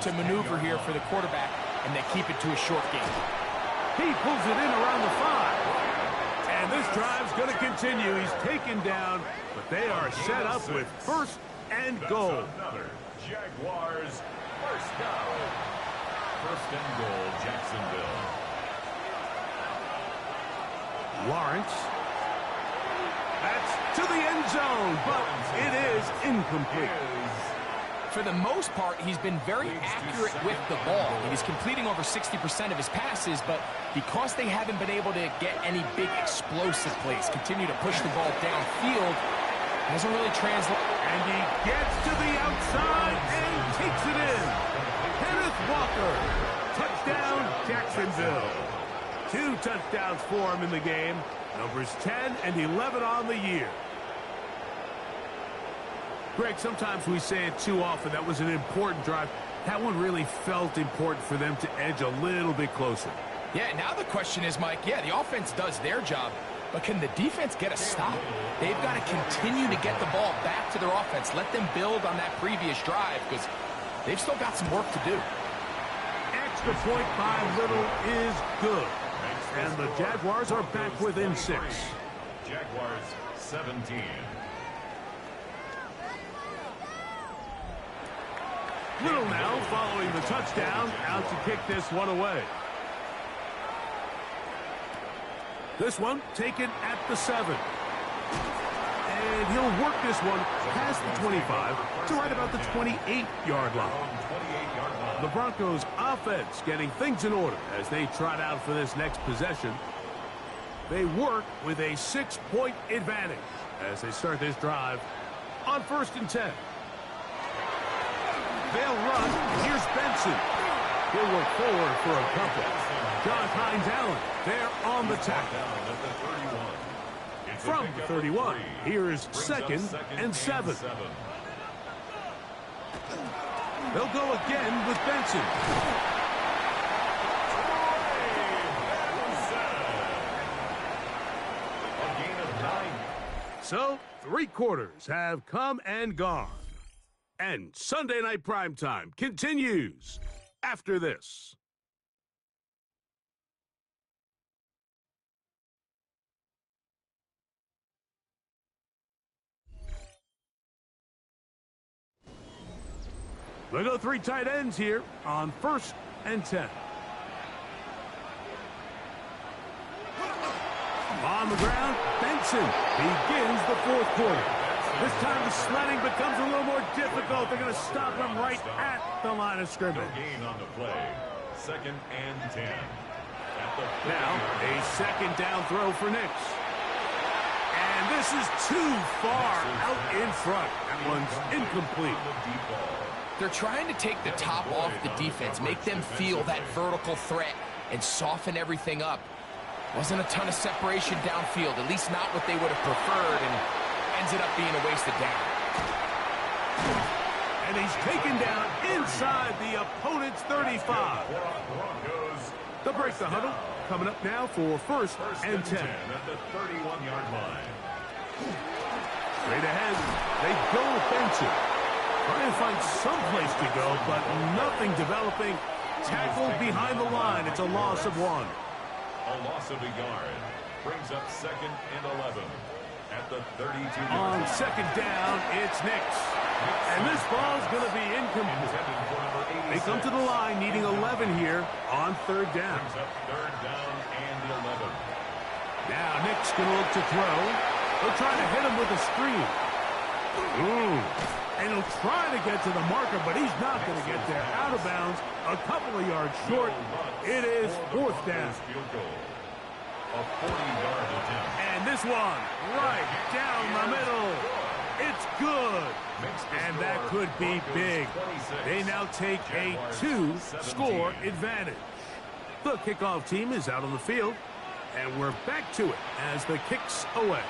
to maneuver here for the quarterback, and they keep it to a short game. He pulls it in around the 5. And this drive's going to continue. He's taken down, but they are set up with first and goal. Another Jaguars first down. First and goal, Jacksonville. Lawrence. That's to the end zone, but it is incomplete. For the most part, he's been very accurate with the ball. He's completing over 60% of his passes, but because they haven't been able to get any big explosive plays, continue to push the ball downfield, hasn't really translated. And he gets to the outside and takes it in. Kenneth Walker, touchdown, Jacksonville. 2 touchdowns for him in the game. Numbers 10 and 11 on the year. Greg, sometimes we say it too often. That was an important drive. That one really felt important for them to edge a little bit closer. Yeah, now the question is, Mike, yeah, the offense does their job, but can the defense get a stop? They've got to continue to get the ball back to their offense. Let them build on that previous drive because they've still got some work to do. Extra point by Little is good. And the Jaguars are back within 6. Jaguars 17. Little now following the touchdown, out to kick this one away. This one taken at the 7. And he'll work this one past the 25 to right about the 28-yard line. The Broncos offense getting things in order as they trot out for this next possession. They work with a 6-point advantage as they start this drive on 1st and 10. They'll run. Here's Benson. He'll work forward for a couple. John Hines-Allen there on the tackle. From the 31, here's 2nd and 7. They'll go again with Benson. A gain of 9. So, 3 quarters have come and gone. And Sunday Night Primetime continues after this. They go 3 tight ends here on 1st and 10. On the ground, Benson begins the 4th quarter. This time the sledding becomes a little more difficult. They're going to stop him right at the line of scrimmage. No gain on the play. 2nd and 10. Now a 2nd down throw for Nix. And this is too far out in front. That one's incomplete. They're trying to take the top off the defense, make them feel that vertical threat, and soften everything up. Wasn't a ton of separation downfield, at least not what they would have preferred, and ended up being a wasted down. And he's taken down inside the opponent's 35. They'll break the huddle. Coming up now for 1st and 10. At the 31-yard line. Straight ahead, they go with Benson. Trying to find some place to go, but nothing developing. Tackled behind the line. It's a loss of 1. A loss of a yard. Brings up 2nd and 11. At the 32-yard On line. 2nd down, it's Nix. And this ball's going to be incomplete. They come to the line needing 11 here on 3rd down. Brings up 3rd down and 11. Now Nix going to look to throw. They'll try to hit him with a screen. And he'll try to get to the marker, but he's not going to get there. Out of bounds, a couple of yards short. It is 4th down. Field goal. A 40-yard attempt. And this one, right down the middle. It's good. And that could be big. They now take a 2-score advantage. The kickoff team is out on the field, and we're back to it as the kick's away.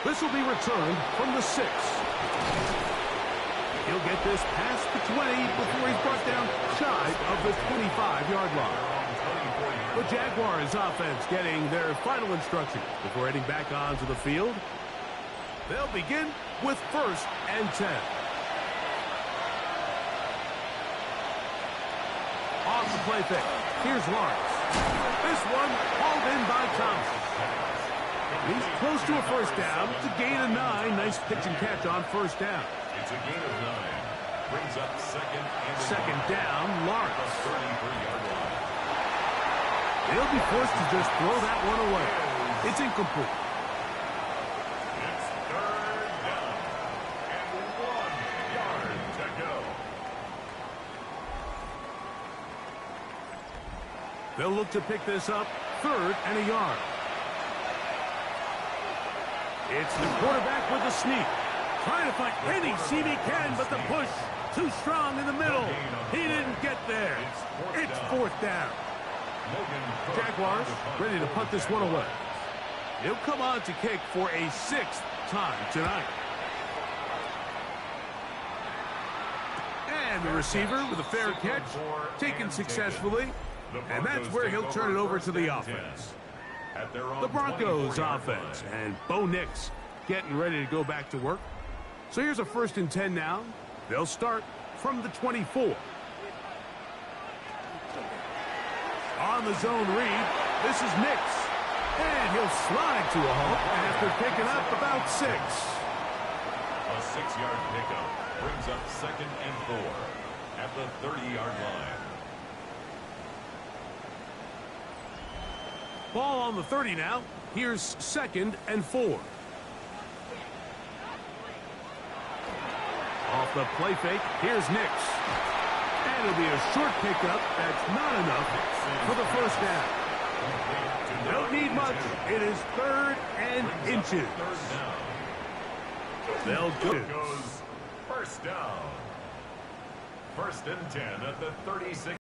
This will be returned from the 6. He'll get this past the 20 before he's brought down shy of the 25-yard line. The Jaguars offense getting their final instruction before heading back onto the field. They'll begin with 1st and 10. off the play fake. Here's Lawrence. This one hauled in by Thompson. He's close to a first down. It's a gain of 9. Nice pitch and catch on first down. It's a gain of 9. Brings up second down, Lawrence. 33-yard line. They'll be forced to just throw that one away. It's incomplete. It's third down and 1 yard to go. They'll look to pick this up, 3rd and a yard. It's the quarterback with the sneak. Trying to find any seam he can, but the push too strong in the middle. He didn't get there. It's 4th down. Jaguars ready to punt this one away. He'll come on to kick for a 6th time tonight. And the receiver with a fair catch, taken successfully. And that's where he'll turn it over to the offense. The Broncos offense, and Bo Nix getting ready to go back to work. So here's a 1st and 10 now. They'll start from the 24. On the zone read, this is Nix. And he'll slide to a halt after picking up about 6. A 6-yard pickup brings up 2nd and 4 at the 30-yard line. Ball on the 30 now. Here's 2nd and 4. Off the play fake, here's Nix. And it'll be a short pickup that's not enough for the first down. Don't need much. It is 3rd and inches. They'll go. First down. 1st and 10 at the 36.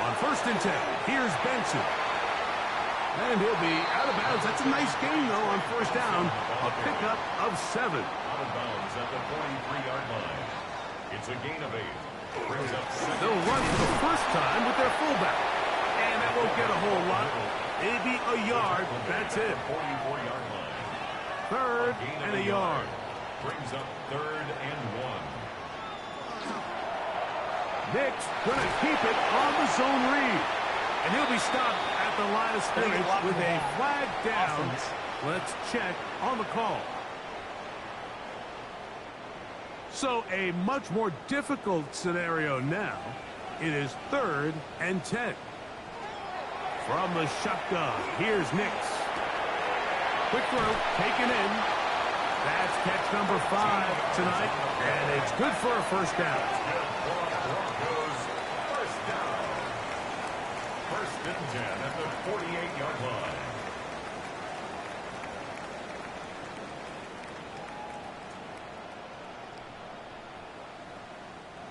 On 1st and 10, here's Benson. And he'll be out of bounds. That's a nice gain, though, on 1st down. A pickup of 7. Out of bounds at the 43-yard line. It's a gain of 8. Brings up 2nd. They'll run for the first time with their fullback. And that won't get a whole lot. Maybe a yard. That's it. 44-yard line. 3rd and a yard. Brings up 3rd and 1. Nix going to keep it on the zone read. And he'll be stopped at the line of scrimmage with a flag down. Let's check on the call. So a much more difficult scenario now. It is 3rd and 10. From the shotgun, here's Nix. Quick throw, taken in. That's catch number 5 tonight, and it's good for a first down. Broncos first down. 1st and 10 at the 48-yard line.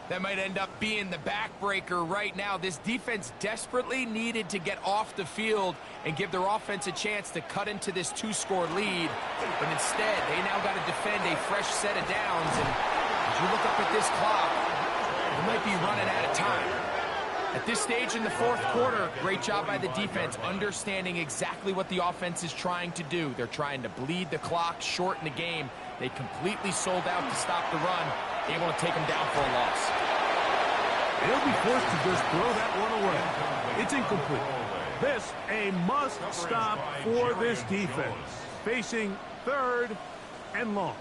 That might end up being the backbreaker right now. This defense desperately needed to get off the field and give their offense a chance to cut into this 2-score lead. But instead, they now got to defend a fresh set of downs. And as you look up at this clock, they might be running out of time. At this stage in the 4th quarter, great job by the defense, understanding exactly what the offense is trying to do. They're trying to bleed the clock, shorten the game. They completely sold out to stop the run, able to take them down for a loss. They'll be forced to just throw that one away. It's incomplete. This a must stop for this defense. Facing 3rd and long.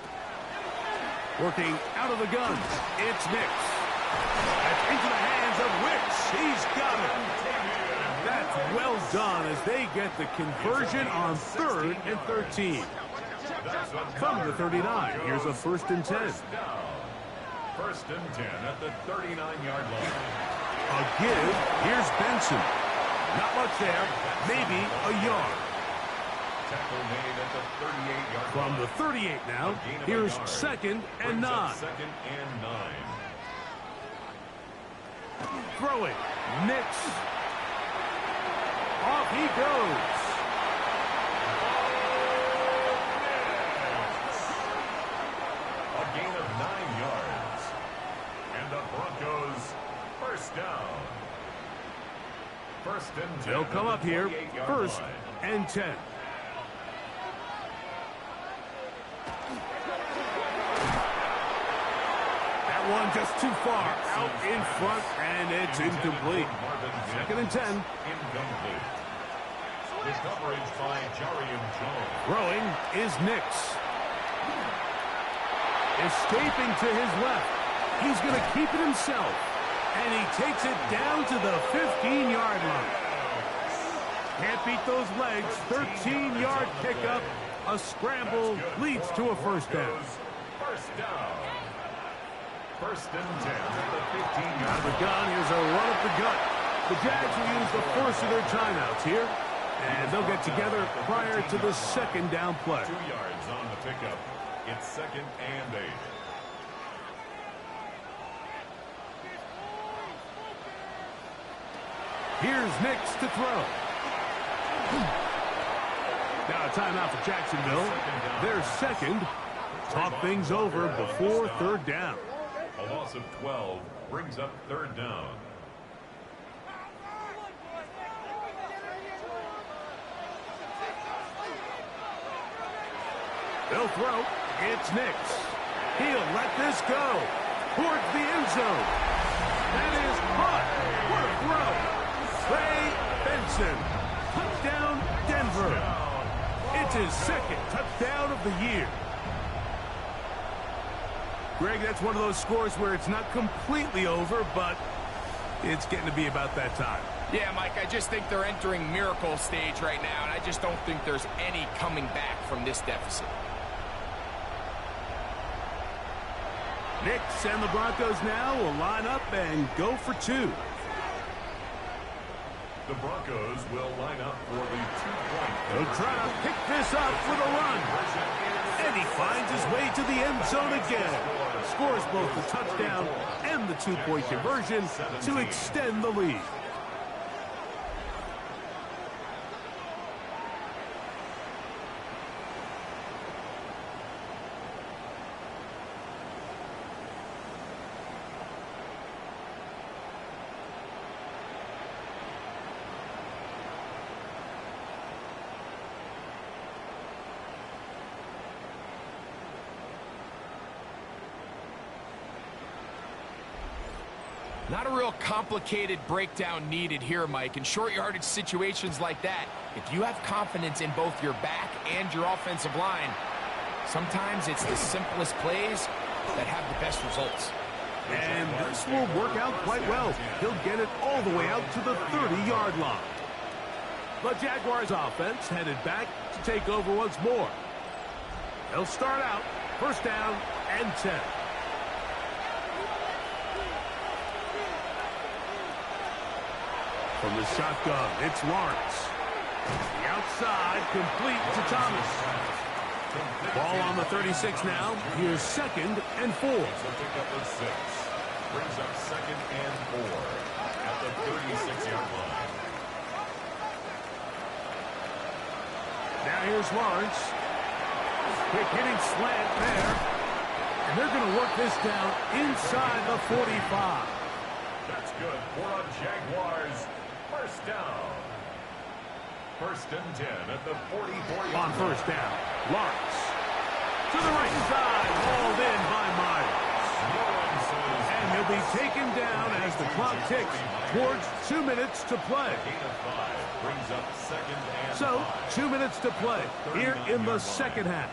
Working out of the gun. It's Nix. That's into the hands of Wicks. He's got it. That's well done as they get the conversion on 3rd and 13. From the 39, here's a 1st and 10. 1st and 10 at the 39-yard line. A give. Here's Benson. Not much there. Maybe a yard. Tackle made at the 38-yard line. From the 38 now, here's 2nd and 9. 2nd and 9. Throwing. Nix. Off he goes. A gain of 9 yards. And the Broncos first down. 1st and 10. They'll come up here. 1st and 10. one just too far. Out in front, and it's incomplete. 2nd and 10. Incomplete. The coverage by Jarian Jones. Throwing is Nix. Escaping to his left. He's going to keep it himself. And he takes it down to the 15-yard line. Can't beat those legs. 13-yard pickup. A scramble leads to a first down. First down. 1st and 10 at the 15-yard Out of the gun, here's a run up the gut. The Jags will use the first of their timeouts here. And they'll get together prior to the 2nd down play. 2 yards on the pickup. It's 2nd and 8. Here's Nix to throw. Now a timeout for Jacksonville. Their 2nd. Talk things over before 3rd down. A loss of 12 brings up 3rd down. They'll throw. It's Nix. He'll let this go towards the end zone. That is caught. What a throw. Trey Benson. Touchdown, Denver. It's his 2nd touchdown of the year. Greg, that's one of those scores where it's not completely over, but it's getting to be about that time. Yeah, Mike, I just think they're entering miracle stage right now, and I just don't think there's any coming back from this deficit. Nix and the Broncos now will line up and go for 2. The Broncos will line up for the 2-point. They'll try to pick this up with a run. And he finds his way to the end zone again. Scores both the touchdown and the 2-point conversion to extend the lead. Not a real complicated breakdown needed here, Mike. In short yardage situations like that, if you have confidence in both your back and your offensive line, sometimes it's the simplest plays that have the best results. And this will work out quite well. He'll get it all the way out to the 30-yard line. The Jaguars offense headed back to take over once more. They'll start out 1st down and 10. From the shotgun, it's Lawrence. The outside, complete to Thomas. Ball on the 36 now. Here's 2nd and 4. So pick up the 6. Brings up 2nd and 4 at the 36-yard line. Now here's Lawrence. Quick hitting slant there. And they're going to work this down inside the 45. That's good for the Jaguars. 1st down. 1st and 10 at the 44. On 1st down, Lawrence. To the right side, hauled in by Myers. And he'll be taken down as the clock ticks towards 2 minutes to play. Gain of 5 brings up 2nd and So, 5. 2 minutes to play here in the 2nd half.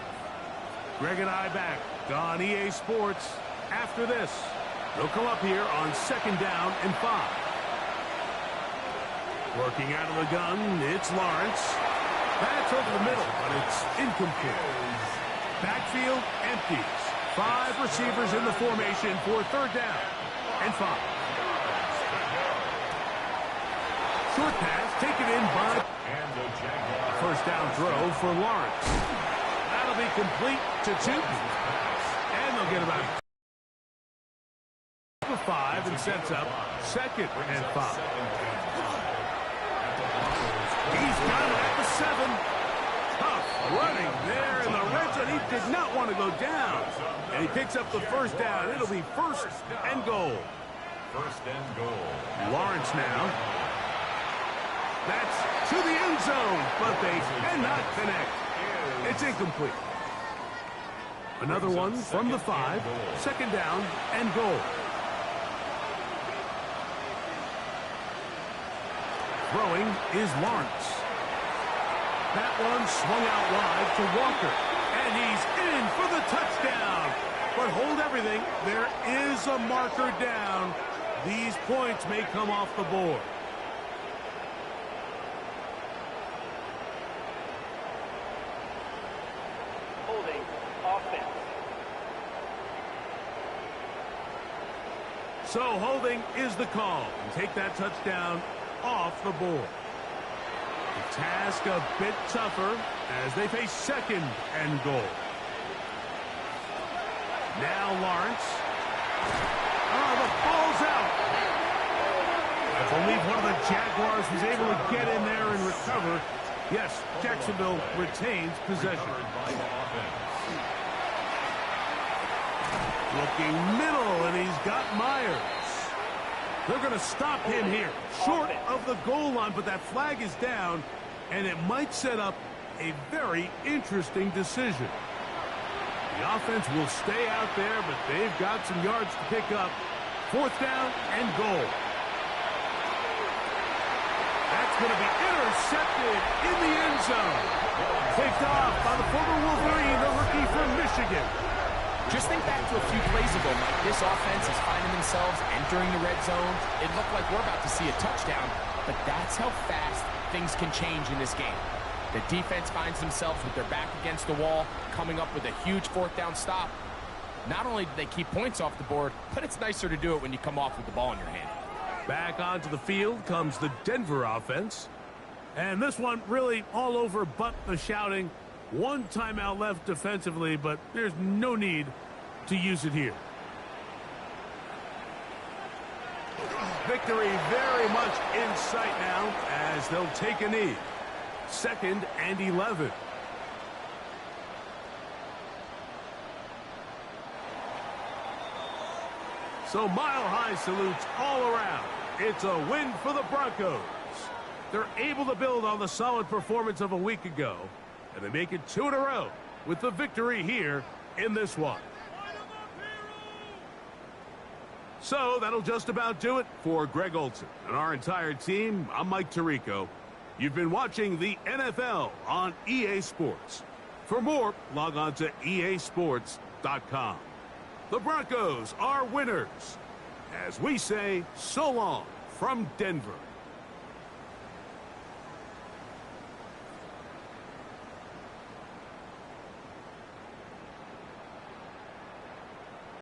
Greg and I back on EA Sports after this. They'll come up here on 2nd down and 5. Working out of the gun, it's Lawrence. That's over the middle, but it's incomplete. Backfield empties. 5 receivers in the formation for 3rd down and 5. Short pass taken in by And the Jaguars. 1st down throw for Lawrence. That'll be complete to 2. And they'll get about 5 and sets up 2nd and 5. He's got it at the 7. Tough running there in the red zone. He did not want to go down. And he picks up the 1st down. It'll be 1st and goal. 1st and goal. Lawrence now. That's to the end zone, but they cannot connect. It's incomplete. Another one from the 5. Second down and goal. Throwing is Lawrence. That one swung out wide to Walker. And he's in for the touchdown. But hold everything. There is a marker down. These points may come off the board. Holding offense. So holding is the call. And take that touchdown off the board. The task a bit tougher as they face second and goal. Now Lawrence. Oh, the ball's out. I believe one of the Jaguars was able to get in there and recover. Yes, Jacksonville retains possession. Looking middle, and he's got Myers. They're going to stop him here, short of the goal line, but that flag is down, and it might set up a very interesting decision. The offense will stay out there, but they've got some yards to pick up. Fourth down and goal. That's going to be intercepted in the end zone. Picked off by the former Wolverine, the rookie from Michigan. Just think back to a few plays ago, Mike. This offense is finding themselves entering the red zone. It looked like we're about to see a touchdown, but that's how fast things can change in this game. The defense finds themselves with their back against the wall, coming up with a huge fourth down stop. Not only do they keep points off the board, but it's nicer to do it when you come off with the ball in your hand. Back onto the field comes the Denver offense. And this one really all over but the shouting. One timeout left defensively, but there's no need to use it here. Victory very much in sight now as they'll take a knee. Second and 11. So mile-high salutes all around. It's a win for the Broncos. They're able to build on the solid performance of a week ago, and they make it 2 in a row with the victory here in this one. So that'll just about do it for Greg Olsen and our entire team. I'm Mike Tirico. You've been watching the NFL on EA Sports. For more, log on to easports.com. The Broncos are winners. As we say, so long from Denver.